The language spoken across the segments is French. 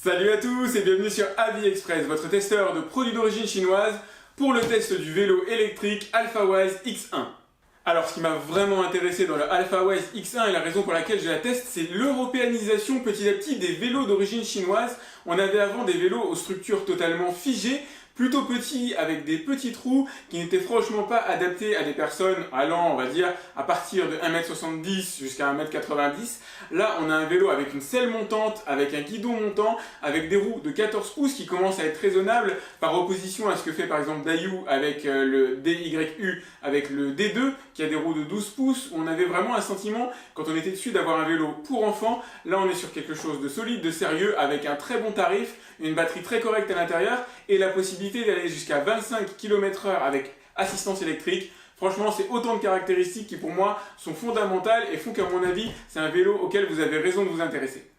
Salut à tous et bienvenue sur AviExpress, votre testeur de produits d'origine chinoise pour le test du vélo électrique AlphaWise X1. Alors ce qui m'a vraiment intéressé dans le AlphaWise X1 et la raison pour laquelle je la teste, c'est l'européanisation petit à petit des vélos d'origine chinoise. On avait avant des vélos aux structures totalement figées, plutôt petits, avec des petits trous qui n'étaient franchement pas adaptés à des personnes allant, on va dire, à partir de 1m70 jusqu'à 1m90. Là, on a un vélo avec une selle montante, avec un guidon montant, avec des roues de 14 pouces qui commencent à être raisonnables par opposition à ce que fait par exemple Daewoo avec le DYU, avec le D2 qui a des roues de 12 pouces, où on avait vraiment un sentiment, quand on était dessus, d'avoir un vélo pour enfants. Là, on est sur quelque chose de solide, de sérieux, avec un très bon tarif, une batterie très correcte à l'intérieur et la possibilité d'aller jusqu'à 25 km/h avec assistance électrique. Franchement, c'est autant de caractéristiques qui pour moi sont fondamentales et font qu'à mon avis, c'est un vélo auquel vous avez raison de vous intéresser.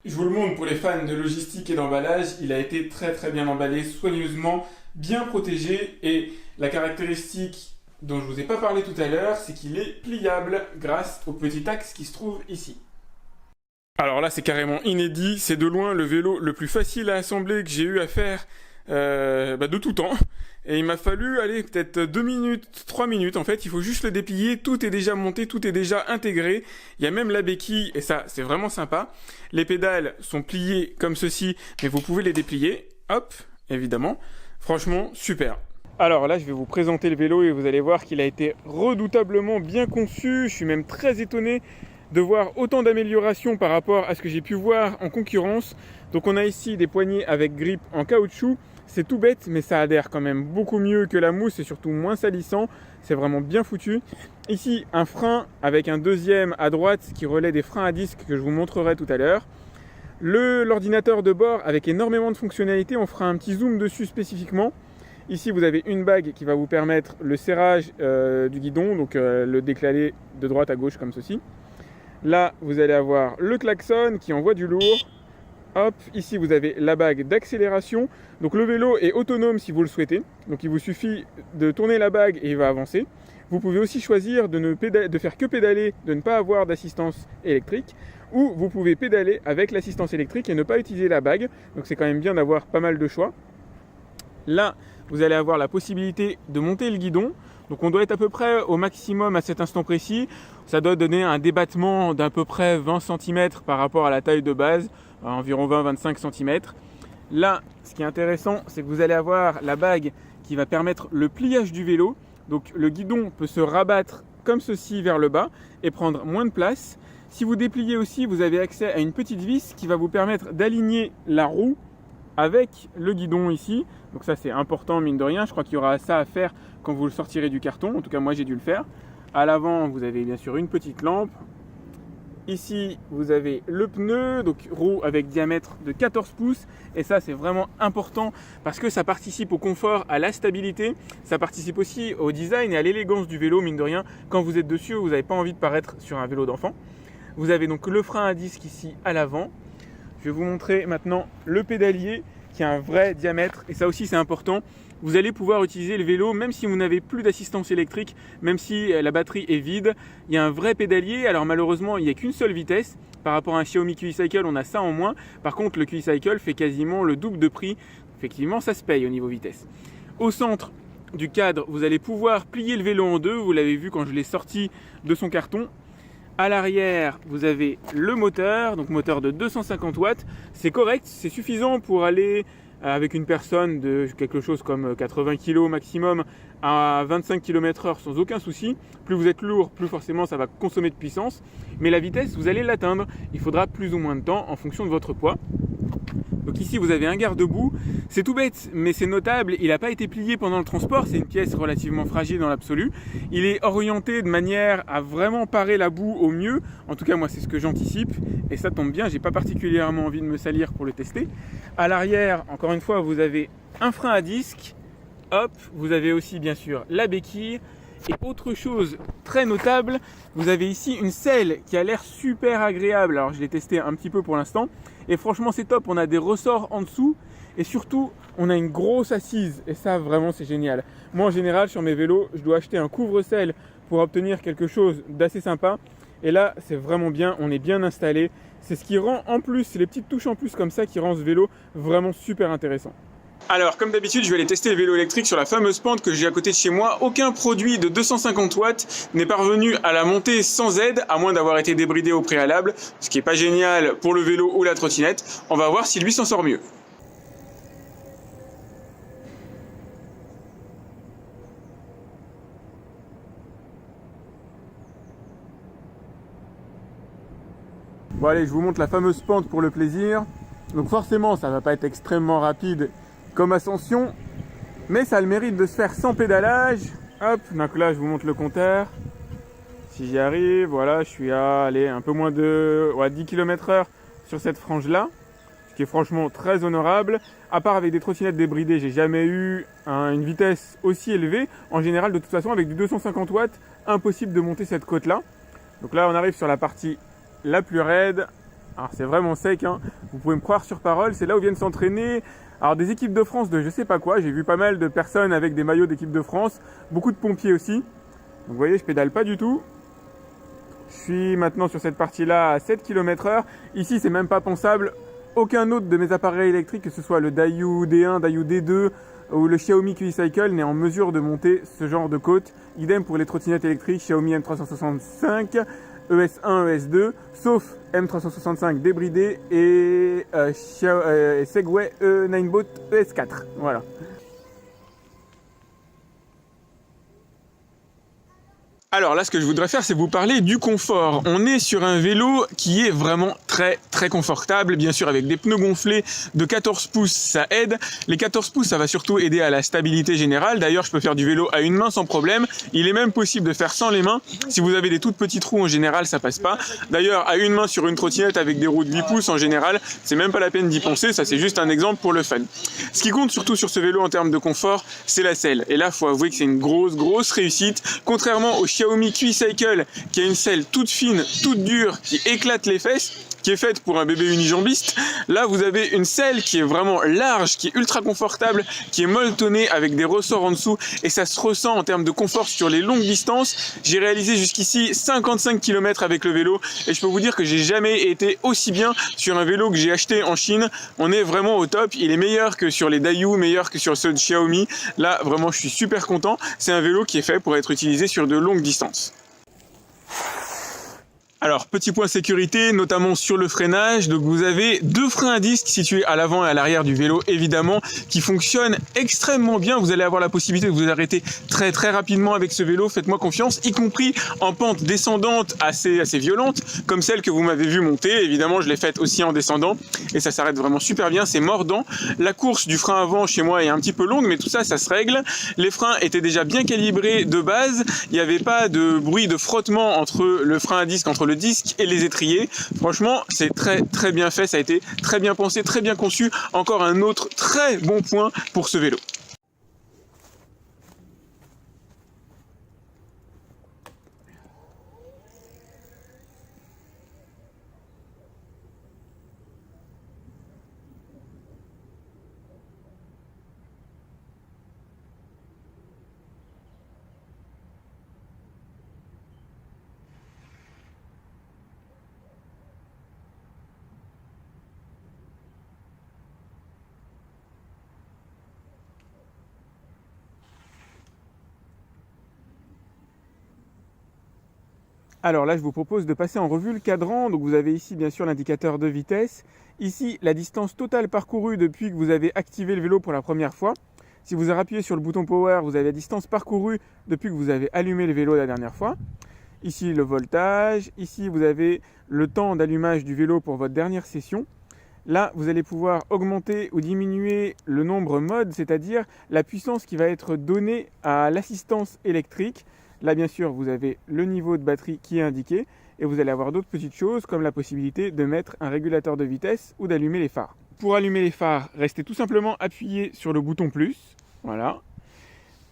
Je vous le montre pour les fans de logistique et d'emballage, il a été très bien emballé, soigneusement, bien protégé, et la caractéristique dont je ne vous ai pas parlé tout à l'heure, c'est qu'il est pliable grâce au petit axe qui se trouve ici. Alors là, c'est carrément inédit, c'est de loin le vélo le plus facile à assembler que j'ai eu à faire de tout temps. Et il m'a fallu, aller peut-être 2 minutes, 3 minutes. En fait, il faut juste le déplier, tout est déjà monté, tout est déjà intégré. Il y a même la béquille, et ça, c'est vraiment sympa. Les pédales sont pliées comme ceci, mais vous pouvez les déplier. Hop, évidemment. Franchement, super. Alors là, je vais vous présenter le vélo et vous allez voir qu'il a été redoutablement bien conçu. Je suis même très étonné de voir autant d'améliorations par rapport à ce que j'ai pu voir en concurrence. Donc on a ici des poignées avec grippe en caoutchouc. C'est tout bête, mais ça adhère quand même beaucoup mieux que la mousse et surtout moins salissant. C'est vraiment bien foutu. Ici, un frein avec un deuxième à droite qui relaie des freins à disque que je vous montrerai tout à l'heure. L'ordinateur de bord avec énormément de fonctionnalités. On fera un petit zoom dessus spécifiquement. Ici, vous avez une bague qui va vous permettre le serrage du guidon, donc le décaler de droite à gauche comme ceci. Là, vous allez avoir le klaxon qui envoie du lourd. Hop, ici vous avez la bague d'accélération. Donc le vélo est autonome si vous le souhaitez. Donc il vous suffit de tourner la bague et il va avancer. Vous pouvez aussi choisir de faire que pédaler, de ne pas avoir d'assistance électrique. Ou vous pouvez pédaler avec l'assistance électrique et ne pas utiliser la bague. Donc c'est quand même bien d'avoir pas mal de choix. Là, vous allez avoir la possibilité de monter le guidon. Donc on doit être à peu près au maximum à cet instant précis. Ça doit donner un débattement d'à peu près 20 cm par rapport à la taille de base, environ 20-25 cm. Là, ce qui est intéressant, c'est que vous allez avoir la bague qui va permettre le pliage du vélo. Donc le guidon peut se rabattre comme ceci vers le bas et prendre moins de place. Si vous dépliez aussi, vous avez accès à une petite vis qui va vous permettre d'aligner la roue avec le guidon ici. Donc ça, c'est important, mine de rien. Je crois qu'il y aura ça à faire quand vous le sortirez du carton. En tout cas, moi, j'ai dû le faire. À l'avant, vous avez bien sûr une petite lampe. Ici, vous avez le pneu, donc roue avec diamètre de 14 pouces. Et ça, c'est vraiment important parce que ça participe au confort, à la stabilité. Ça participe aussi au design et à l'élégance du vélo, mine de rien. Quand vous êtes dessus, vous n'avez pas envie de paraître sur un vélo d'enfant. Vous avez donc le frein à disque ici à l'avant. Je vais vous montrer maintenant le pédalier qui a un vrai diamètre. Et ça aussi, c'est important. Vous allez pouvoir utiliser le vélo même si vous n'avez plus d'assistance électrique, même si la batterie est vide. Il y a un vrai pédalier. Alors malheureusement, il n'y a qu'une seule vitesse. Par rapport à un Xiaomi QiCycle, on a ça en moins. Par contre, le QiCycle fait quasiment le double de prix. Effectivement, ça se paye au niveau vitesse. Au centre du cadre, vous allez pouvoir plier le vélo en deux. Vous l'avez vu quand je l'ai sorti de son carton. À l'arrière, vous avez le moteur, donc moteur de 250 watts. C'est correct, c'est suffisant pour aller avec une personne de quelque chose comme 80 kg maximum à 25 km/h sans aucun souci. Plus vous êtes lourd, plus forcément ça va consommer de puissance. Mais la vitesse, vous allez l'atteindre. Il faudra plus ou moins de temps en fonction de votre poids. Donc ici, vous avez un garde-boue. C'est tout bête, mais c'est notable. Il n'a pas été plié pendant le transport. C'est une pièce relativement fragile dans l'absolu. Il est orienté de manière à vraiment parer la boue au mieux. En tout cas, moi, c'est ce que j'anticipe. Et ça tombe bien, j'ai pas particulièrement envie de me salir pour le tester. À l'arrière, encore une fois, vous avez un frein à disque. Hop, vous avez aussi, bien sûr, la béquille. Et autre chose très notable, vous avez ici une selle qui a l'air super agréable. Alors je l'ai testé un petit peu pour l'instant et franchement c'est top. On a des ressorts en dessous et surtout on a une grosse assise et ça vraiment c'est génial. Moi en général sur mes vélos je dois acheter un couvre-selle pour obtenir quelque chose d'assez sympa et là c'est vraiment bien, on est bien installé C'est ce qui rend en plus, les petites touches en plus comme ça qui rend ce vélo vraiment super intéressant. Alors, comme d'habitude, je vais aller tester les vélos électriques sur la fameuse pente que j'ai à côté de chez moi. Aucun produit de 250 watts n'est parvenu à la monter sans aide, à moins d'avoir été débridé au préalable, ce qui n'est pas génial pour le vélo ou la trottinette. On va voir si lui s'en sort mieux. Bon allez, je vous montre la fameuse pente pour le plaisir. Donc forcément, ça va pas être extrêmement rapide comme ascension, mais ça a le mérite de se faire sans pédalage. Hop, donc là je vous montre le compteur. Si j'y arrive, voilà, je suis à allez, un peu moins de 10 km/h sur cette frange-là, ce qui est franchement très honorable. À part avec des trottinettes débridées, j'ai jamais eu une vitesse aussi élevée. En général, de toute façon, avec du 250 watts, impossible de monter cette côte-là. Donc là, on arrive sur la partie la plus raide. Alors c'est vraiment sec, hein. Vous pouvez me croire sur parole, c'est là où viennent s'entraîner des équipes de France de je sais pas quoi. J'ai vu pas mal de personnes avec des maillots d'équipe de France, beaucoup de pompiers aussi. Donc vous voyez, je pédale pas du tout. Je suis maintenant sur cette partie-là à 7 km/h. Ici, c'est même pas pensable. Aucun autre de mes appareils électriques, que ce soit le Daiyu D1, Daiyu D2 ou le Xiaomi QiCycle, n'est en mesure de monter ce genre de côte. Idem pour les trottinettes électriques Xiaomi M365, ES1, ES2, sauf M365 débridé et Segway E9Bot ES4. Voilà. Alors là, ce que je voudrais faire, c'est vous parler du confort. On est sur un vélo qui est vraiment très confortable, bien sûr avec des pneus gonflés de 14 pouces, ça aide. Les 14 pouces, ça va surtout aider à la stabilité générale. D'ailleurs, je peux faire du vélo à une main sans problème. Il est même possible de faire sans les mains. Si vous avez des toutes petites roues, en général, ça passe pas. D'ailleurs, à une main sur une trottinette avec des roues de 8 pouces, en général, c'est même pas la peine d'y penser. Ça, c'est juste un exemple pour le fun. Ce qui compte surtout sur ce vélo en termes de confort, c'est la selle. Et là, faut avouer que c'est une grosse réussite. Contrairement au Xiaomi QiCycle, qui a une selle toute fine, toute dure, qui éclate les fesses, qui est faite pour un bébé unijambiste. Là, vous avez une selle qui est vraiment large, qui est ultra confortable, qui est molletonnée avec des ressorts en dessous et ça se ressent en termes de confort sur les longues distances. J'ai réalisé jusqu'ici 55 km avec le vélo et je peux vous dire que j'ai jamais été aussi bien sur un vélo que j'ai acheté en Chine. On est vraiment au top. Il est meilleur que sur les Daiyu, meilleur que sur ceux de Xiaomi. Là, vraiment, je suis super content. C'est un vélo qui est fait pour être utilisé sur de longues distances. Alors, petit point sécurité, notamment sur le freinage. Donc, vous avez deux freins à disque situés à l'avant et à l'arrière du vélo, évidemment, qui fonctionnent extrêmement bien. Vous allez avoir la possibilité de vous arrêter très rapidement avec ce vélo. Faites-moi confiance, y compris en pente descendante assez violente, comme celle que vous m'avez vu monter. Évidemment, je l'ai faite aussi en descendant et ça s'arrête vraiment super bien. C'est mordant. La course du frein avant chez moi est un petit peu longue, mais tout ça, ça se règle. Les freins étaient déjà bien calibrés de base. Il n'y avait pas de bruit de frottement entre le frein à disque, entre le disque et les étriers. Franchement, c'est très bien fait, ça a été très bien pensé, très bien conçu. Encore un autre très bon point pour ce vélo. Alors là, je vous propose de passer en revue le cadran. Donc vous avez ici bien sûr l'indicateur de vitesse. Ici, la distance totale parcourue depuis que vous avez activé le vélo pour la première fois. Si vous appuyez sur le bouton Power, vous avez la distance parcourue depuis que vous avez allumé le vélo la dernière fois. Ici, le voltage. Ici, vous avez le temps d'allumage du vélo pour votre dernière session. Là, vous allez pouvoir augmenter ou diminuer le nombre mode, c'est-à-dire la puissance qui va être donnée à l'assistance électrique. Là, bien sûr, vous avez le niveau de batterie qui est indiqué et vous allez avoir d'autres petites choses comme la possibilité de mettre un régulateur de vitesse ou d'allumer les phares. Pour allumer les phares, restez tout simplement appuyé sur le bouton plus. Voilà.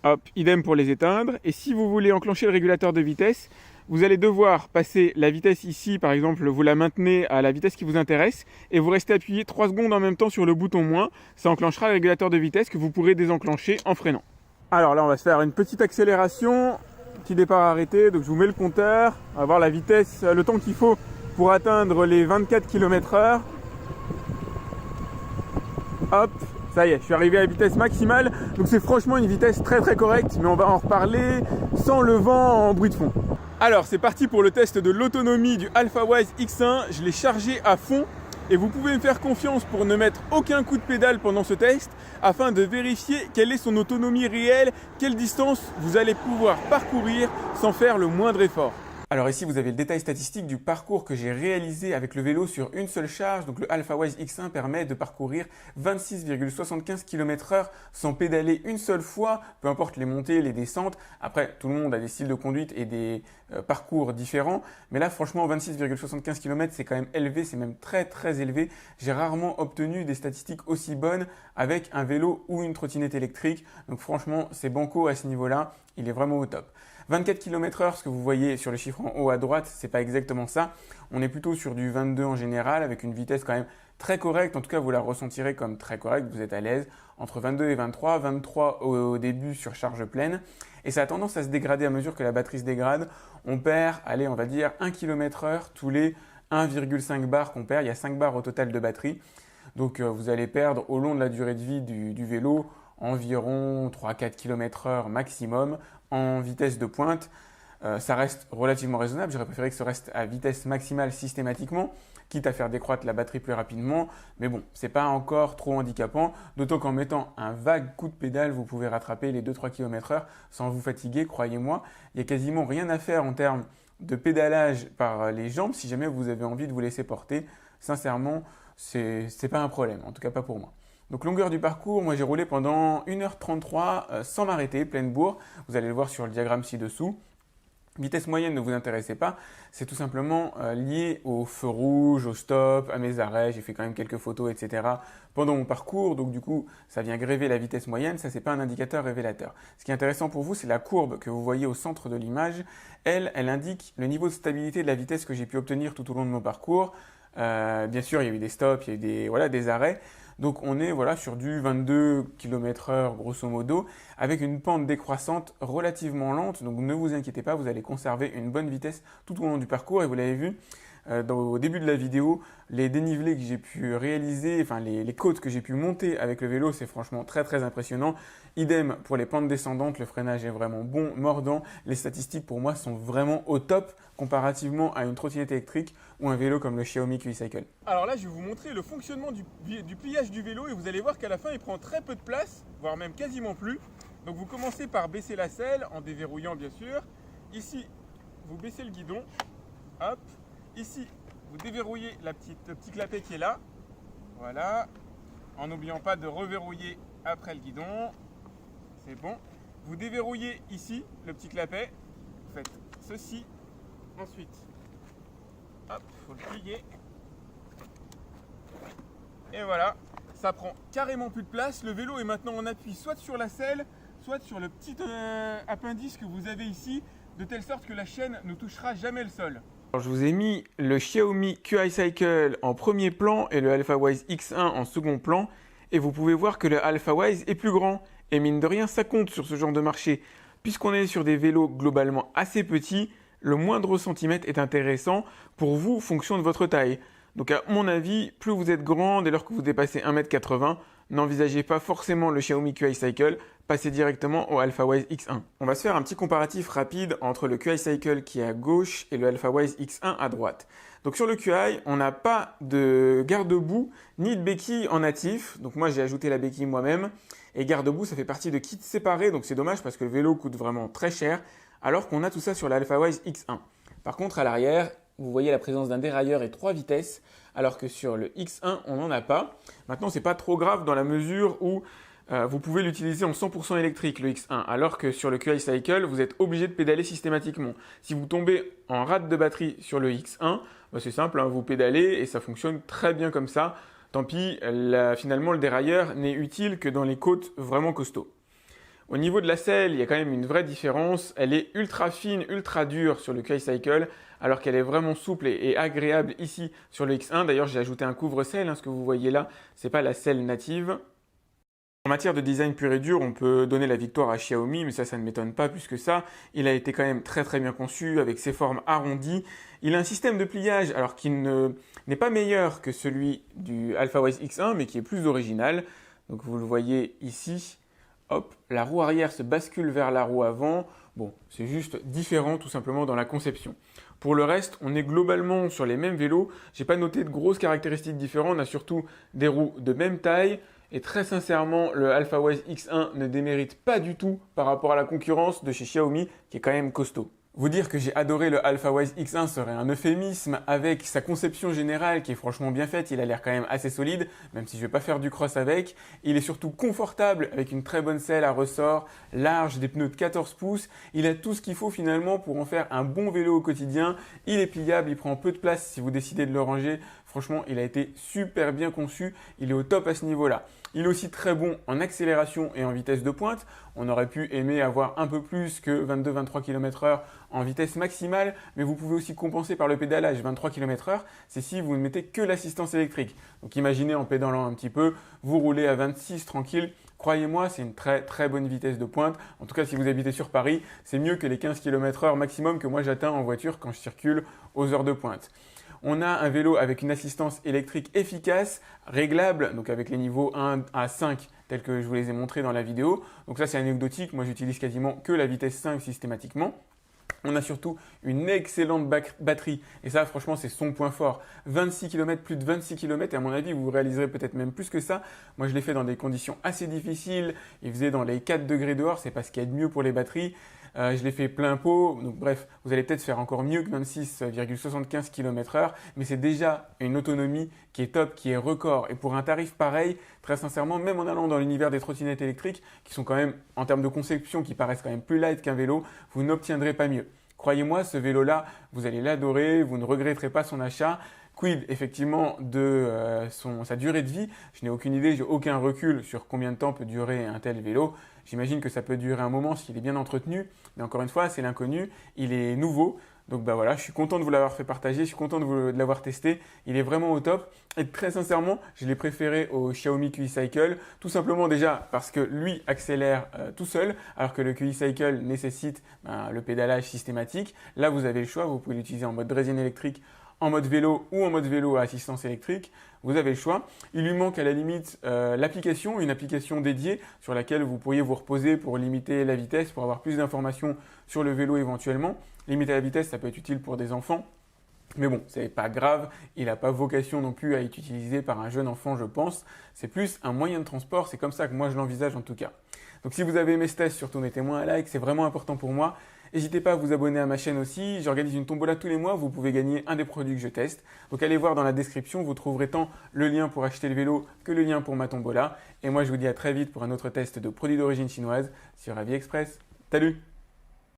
Hop, idem pour les éteindre. Et si vous voulez enclencher le régulateur de vitesse, vous allez devoir passer la vitesse ici, par exemple, vous la maintenez à la vitesse qui vous intéresse et vous restez appuyé 3 secondes en même temps sur le bouton moins. Ça enclenchera le régulateur de vitesse que vous pourrez désenclencher en freinant. Alors là, on va se faire une petite accélération. Petit départ arrêté, donc je vous mets le compteur, on va voir la vitesse, le temps qu'il faut pour atteindre les 24 km/h. Hop, ça y est, je suis arrivé à vitesse maximale. Donc c'est franchement une vitesse très très correcte, mais on va en reparler sans le vent en bruit de fond. Alors c'est parti pour le test de l'autonomie du AlphaWise X1. Je l'ai chargé à fond et vous pouvez me faire confiance pour ne mettre aucun coup de pédale pendant ce test afin de vérifier quelle est son autonomie réelle, quelle distance vous allez pouvoir parcourir sans faire le moindre effort. Alors ici vous avez le détail statistique du parcours que j'ai réalisé avec le vélo sur une seule charge. Donc le AlphaWise X1 permet de parcourir 26,75 km/h sans pédaler une seule fois, peu importe les montées, les descentes. Après tout le monde a des styles de conduite et des parcours différents, mais là franchement 26,75 km c'est quand même élevé, c'est même très très élevé. J'ai rarement obtenu des statistiques aussi bonnes avec un vélo ou une trottinette électrique. Donc franchement c'est banco à ce niveau-là, il est vraiment au top. 24 km/h, ce que vous voyez sur le chiffre en haut à droite, c'est pas exactement ça. On est plutôt sur du 22 en général, avec une vitesse quand même très correcte. En tout cas, vous la ressentirez comme très correcte, vous êtes à l'aise. Entre 22 et 23, 23 au début sur charge pleine. Et ça a tendance à se dégrader à mesure que la batterie se dégrade. On perd, allez, on va dire 1 km/h tous les 1,5 bars qu'on perd. Il y a 5 bars au total de batterie. Donc vous allez perdre au long de la durée de vie du vélo environ 3-4 km/h maximum en vitesse de pointe. Ça reste relativement raisonnable. J'aurais préféré que ça reste à vitesse maximale systématiquement, quitte à faire décroître la batterie plus rapidement. Mais bon, c'est pas encore trop handicapant, d'autant qu'en mettant un vague coup de pédale, vous pouvez rattraper les 2-3 km/h sans vous fatiguer, croyez-moi. Il n'y a quasiment rien à faire en termes de pédalage par les jambes si jamais vous avez envie de vous laisser porter. Sincèrement, c'est pas un problème, en tout cas pas pour moi. Donc longueur du parcours, moi j'ai roulé pendant 1h33 sans m'arrêter, pleine bourre. Vous allez le voir sur le diagramme ci-dessous. Vitesse moyenne ne vous intéressez pas, c'est tout simplement lié au feu rouge, au stop, à mes arrêts. J'ai fait quand même quelques photos, etc. pendant mon parcours. Donc du coup, ça vient gréver la vitesse moyenne. Ça, c'est pas un indicateur révélateur. Ce qui est intéressant pour vous, c'est la courbe que vous voyez au centre de l'image. Elle indique le niveau de stabilité de la vitesse que j'ai pu obtenir tout au long de mon parcours. Bien sûr, il y a eu des stops, il y a eu des arrêts. Donc on est sur du 22 km/h grosso modo avec une pente décroissante relativement lente. Donc ne vous inquiétez pas, vous allez conserver une bonne vitesse tout au long du parcours. Et vous l'avez vu au début de la vidéo, les dénivelés que j'ai pu réaliser, enfin les côtes que j'ai pu monter avec le vélo, c'est franchement très très impressionnant. Idem pour les pentes descendantes, le freinage est vraiment bon, mordant. Les statistiques pour moi sont vraiment au top comparativement à une trottinette électrique ou un vélo comme le Xiaomi QiCycle. Alors là, je vais vous montrer le fonctionnement du pliage du vélo et vous allez voir qu'à la fin, il prend très peu de place, voire même quasiment plus. Donc vous commencez par baisser la selle en déverrouillant bien sûr. Ici, vous baissez le guidon. Hop. Ici, vous déverrouillez le petit clapet qui est là. Voilà. En n'oubliant pas de reverrouiller après le guidon. C'est bon. Vous déverrouillez ici le petit clapet. Vous faites ceci. Ensuite, hop, il faut le plier. Et voilà, ça prend carrément plus de place. Le vélo est maintenant en appui soit sur la selle, soit sur le petit appendice que vous avez ici, de telle sorte que la chaîne ne touchera jamais le sol. Alors, je vous ai mis le Xiaomi QiCycle en premier plan et le AlphaWise X1 en second plan. Et vous pouvez voir que le AlphaWise est plus grand. Et mine de rien, ça compte sur ce genre de marché. Puisqu'on est sur des vélos globalement assez petits, le moindre centimètre est intéressant pour vous, fonction de votre taille. Donc à mon avis, plus vous êtes grand, dès lors que vous dépassez 1,80 m, n'envisagez pas forcément le Xiaomi QiCycle, passez directement au AlphaWise X1. On va se faire un petit comparatif rapide entre le QiCycle qui est à gauche et le AlphaWise X1 à droite. Donc sur le QI, on n'a pas de garde-boue ni de béquille en natif. Donc moi j'ai ajouté la béquille moi-même. Et garde-boue, ça fait partie de kits séparés, donc c'est dommage parce que le vélo coûte vraiment très cher, alors qu'on a tout ça sur l'AlphaWise X1. Par contre, à l'arrière, vous voyez la présence d'un dérailleur et 3 vitesses, alors que sur le X1, on n'en a pas. Maintenant, c'est pas trop grave dans la mesure où vous pouvez l'utiliser en 100% électrique, le X1, alors que sur le QiCycle, vous êtes obligé de pédaler systématiquement. Si vous tombez en rate de batterie sur le X1, c'est simple, vous pédalez et ça fonctionne très bien comme ça. Tant pis, finalement, le dérailleur n'est utile que dans les côtes vraiment costauds. Au niveau de la selle, il y a quand même une vraie différence. Elle est ultra fine, ultra dure sur le QiCycle, alors qu'elle est vraiment souple et agréable ici sur le X1. D'ailleurs, j'ai ajouté un couvre-selle, ce que vous voyez là, c'est pas la selle native. En matière de design pur et dur, on peut donner la victoire à Xiaomi, mais ça ne m'étonne pas plus que ça. Il a été quand même très très bien conçu, avec ses formes arrondies. Il a un système de pliage, alors n'est pas meilleur que celui du AlphaWise X1, mais qui est plus original. Donc vous le voyez ici, hop, la roue arrière se bascule vers la roue avant. Bon, c'est juste différent tout simplement dans la conception. Pour le reste, on est globalement sur les mêmes vélos. J'ai pas noté de grosses caractéristiques différentes. On a surtout des roues de même taille. Et très sincèrement, le AlphaWise X1 ne démérite pas du tout par rapport à la concurrence de chez Xiaomi, qui est quand même costaud. Vous dire que j'ai adoré le AlphaWise X1 serait un euphémisme avec sa conception générale qui est franchement bien faite. Il a l'air quand même assez solide, même si je ne vais pas faire du cross avec. Il est surtout confortable avec une très bonne selle à ressort, large, des pneus de 14 pouces. Il a tout ce qu'il faut finalement pour en faire un bon vélo au quotidien. Il est pliable, il prend peu de place si vous décidez de le ranger. Franchement, il a été super bien conçu. Il est au top à ce niveau-là. Il est aussi très bon en accélération et en vitesse de pointe. On aurait pu aimer avoir un peu plus que 22-23 km/h en vitesse maximale, mais vous pouvez aussi compenser par le pédalage. 23 km/h, c'est si vous ne mettez que l'assistance électrique. Donc imaginez en pédalant un petit peu, vous roulez à 26 tranquille. Croyez-moi, c'est une très très bonne vitesse de pointe. En tout cas, si vous habitez sur Paris, c'est mieux que les 15 km/h maximum que moi j'atteins en voiture quand je circule aux heures de pointe. On a un vélo avec une assistance électrique efficace, réglable, donc avec les niveaux 1 à 5 tels que je vous les ai montrés dans la vidéo. Donc ça c'est anecdotique, moi j'utilise quasiment que la vitesse 5 systématiquement. On a surtout une excellente batterie et ça franchement c'est son point fort. 26 km, plus de 26 km et à mon avis vous réaliserez peut-être même plus que ça. Moi je l'ai fait dans des conditions assez difficiles, il faisait dans les 4 degrés dehors, c'est pas ce qu'il y a de mieux pour les batteries. Je l'ai fait plein pot, donc bref, vous allez peut-être faire encore mieux que 26,75 km/h, mais c'est déjà une autonomie qui est top, qui est record. Et pour un tarif pareil, très sincèrement, même en allant dans l'univers des trottinettes électriques, qui sont quand même, en termes de conception, qui paraissent quand même plus light qu'un vélo, vous n'obtiendrez pas mieux. Croyez-moi, ce vélo-là, vous allez l'adorer, vous ne regretterez pas son achat. Quid effectivement de sa durée de vie? Je n'ai aucune idée, j'ai aucun recul sur combien de temps peut durer un tel vélo. J'imagine que ça peut durer un moment s'il est bien entretenu, mais encore une fois, c'est l'inconnu, il est nouveau. Donc bah voilà, je suis content de vous l'avoir fait partager, je suis content de l'avoir testé, il est vraiment au top. Et très sincèrement, je l'ai préféré au Xiaomi QI Cycle, tout simplement déjà parce que lui accélère tout seul, alors que le QI Cycle nécessite le pédalage systématique. Là, vous avez le choix, vous pouvez l'utiliser en mode draisine électrique, en mode vélo ou en mode vélo à assistance électrique, vous avez le choix. Il lui manque à la limite l'application, une application dédiée sur laquelle vous pourriez vous reposer pour limiter la vitesse, pour avoir plus d'informations sur le vélo éventuellement. Limiter la vitesse, ça peut être utile pour des enfants. Mais bon, c'est pas grave, il n'a pas vocation non plus à être utilisé par un jeune enfant, je pense. C'est plus un moyen de transport, c'est comme ça que moi je l'envisage en tout cas. Donc si vous avez aimé ce test, surtout mettez-moi un like, c'est vraiment important pour moi. N'hésitez pas à vous abonner à ma chaîne aussi, j'organise une tombola tous les mois, vous pouvez gagner un des produits que je teste. Donc allez voir dans la description, vous trouverez tant le lien pour acheter le vélo que le lien pour ma tombola. Et moi je vous dis à très vite pour un autre test de produits d'origine chinoise sur AviExpress. Salut!